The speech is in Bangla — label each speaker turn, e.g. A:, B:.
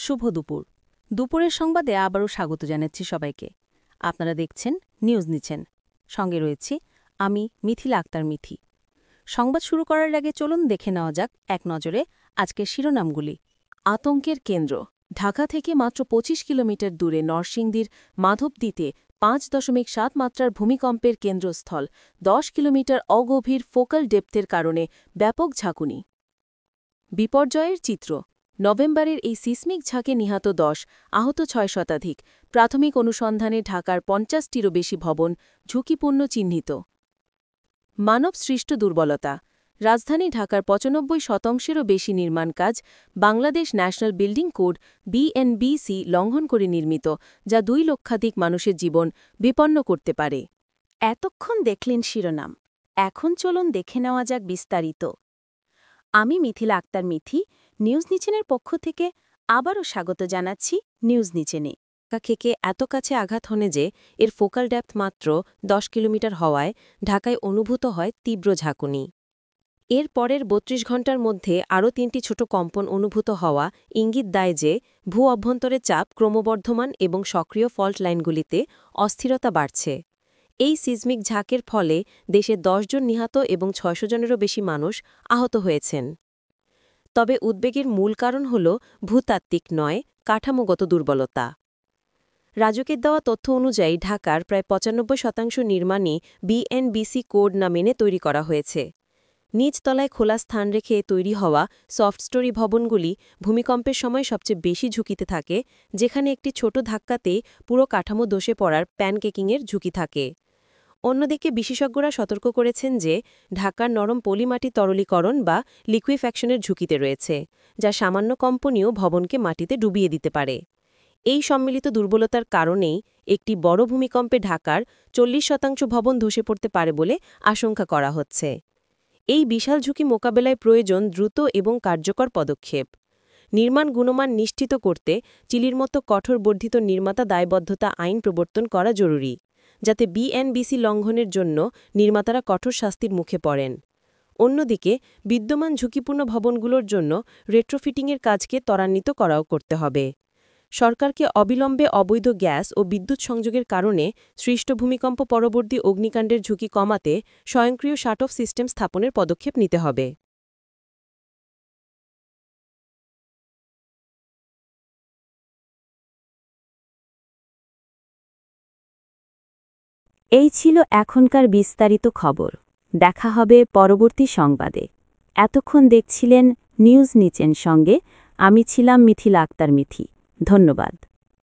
A: শুভ দুপুর। দুপুরের সংবাদে আবারও স্বাগত জানাচ্ছি সবাইকে। আপনারা দেখছেন নিউজ নিচ্ছেন, সঙ্গে রয়েছি আমি মিথিলা আক্তার মিথি। সংবাদ শুরু করার আগে চলুন দেখে নেওয়া যাক এক নজরে আজকের শিরোনামগুলি। আতঙ্কের কেন্দ্র ঢাকা থেকে মাত্র ২৫ কিলোমিটার দূরে নরসিংদীর মাধবদীতে ৫.৭ মাত্রার ভূমিকম্পের কেন্দ্রস্থল, ১০ কিলোমিটার অগভীর ফোকাল ডেপথের কারণে ব্যাপক ঝাঁকুনি। বিপর্যয়ের চিত্র নভেম্বরের এই সিসমিক ঝাঁকে নিহত ১০, আহত ৬ শতাধিক। প্রাথমিক অনুসন্ধানে ঢাকার ৫০টিরও বেশি ভবন ঝুঁকিপূর্ণ চিহ্নিত। মানব সৃষ্ট দুর্বলতা রাজধানী ঢাকার ৯৫% বেশি নির্মাণ কাজ Bangladesh national building code BNBC লঙ্ঘন করে নির্মিত, যা ২ লক্ষাধিক মানুষের জীবন বিপন্ন করতে পারে। এতক্ষণ দেখলেন শিরোনাম, এখন চলুন দেখে নেওয়া যাক বিস্তারিত। আমি মিথিলা আক্তার মিথি, নিউজ নিচেনের পক্ষ থেকে আবারও স্বাগত জানাচ্ছি নিউজ নিচেনে।
B: থেকে এত কাছে আঘাত হনে যে এর ফোকাল ডেপথ মাত্র ১০ কিলোমিটার হওয়ায় ঢাকায় অনুভূত হয় তীব্র ঝাঁকুনি। এর পরের ৩২ ঘণ্টার মধ্যে আরও ৩টি ছোট কম্পন অনুভূত হওয়া ইঙ্গিত দেয় যে ভূ অভ্যন্তরে চাপ ক্রমবর্ধমান এবং সক্রিয় ফল্ট লাইনগুলিতে অস্থিরতা বাড়ছে। এই সিসমিক ঝাঁকের ফলে দেশে ১০ জন নিহত এবং ৬০০ জনেরও বেশি মানুষ আহত হয়েছেন। তবে উদ্বেগের মূল কারণ হল ভূতাত্ত্বিক নয়, কাঠামোগত দুর্বলতা। রাজুকের দেওয়া তথ্য অনুযায়ী ঢাকার প্রায় ৯৫% নির্মাণই বিএনবিসি কোড না মেনে তৈরি করা হয়েছে। নিচতলায় খোলা স্থান রেখে তৈরি হওয়া সফট স্টোরি ভবনগুলি ভূমিকম্পের সময় সবচেয়ে বেশি ঝুঁকিতে থাকে, যেখানে একটি ছোট ধাক্কাতেই পুরো কাঠামো ধসে পড়ার প্যানকেকিংয়ের ঝুঁকি থাকে। অন্যদিকে বিশেষজ্ঞরা সতর্ক করেছেন যে ঢাকার নরম পলিমাটি তরলীকরণ বা লিকুইফ্যাকশনের ঝুঁকিতে রয়েছে, যা সামান্য কম্পনীয় ভবনকে মাটিতে ডুবিয়ে দিতে পারে। এই সম্মিলিত দুর্বলতার কারণেই একটি বড় ভূমিকম্পে ঢাকার ৪০% ভবন ধসে পড়তে পারে বলে আশঙ্কা করা হচ্ছে। এই বিশাল ঝুঁকি মোকাবেলায় প্রয়োজন দ্রুত এবং কার্যকর পদক্ষেপ। নির্মাণ গুণমান নিশ্চিত করতে চিলির মতো কঠোর বর্ধিত নির্মাতা দায়বদ্ধতা আইন প্রবর্তন করা জরুরি, যাতে বিএনবিসি লঙ্ঘনের জন্য নির্মাতারা কঠোর শাস্তির মুখে পড়েন। অন্যদিকে বিদ্যমান ঝুঁকিপূর্ণ ভবনগুলোর জন্য রেট্রোফিটিংয়ের কাজকে ত্বরান্বিত করাও করতে হবে। সরকারকে অবিলম্বে অবৈধ গ্যাস ও বিদ্যুৎ সংযোগের কারণে সৃষ্ট ভূমিকম্প পরবর্তী অগ্নিকাণ্ডের ঝুঁকি কমাতে স্বয়ংক্রিয় শাট অফ সিস্টেম স্থাপনের পদক্ষেপ নিতে হবে।
A: এই ছিল এখনকার বিস্তারিত খবর। দেখা হবে পরবর্তী সংবাদে। এতক্ষণ দেখছিলেন নিউজ নিচেন, সঙ্গে আমি ছিলাম মিথিলা আক্তার মিথি। ধন্যবাদ।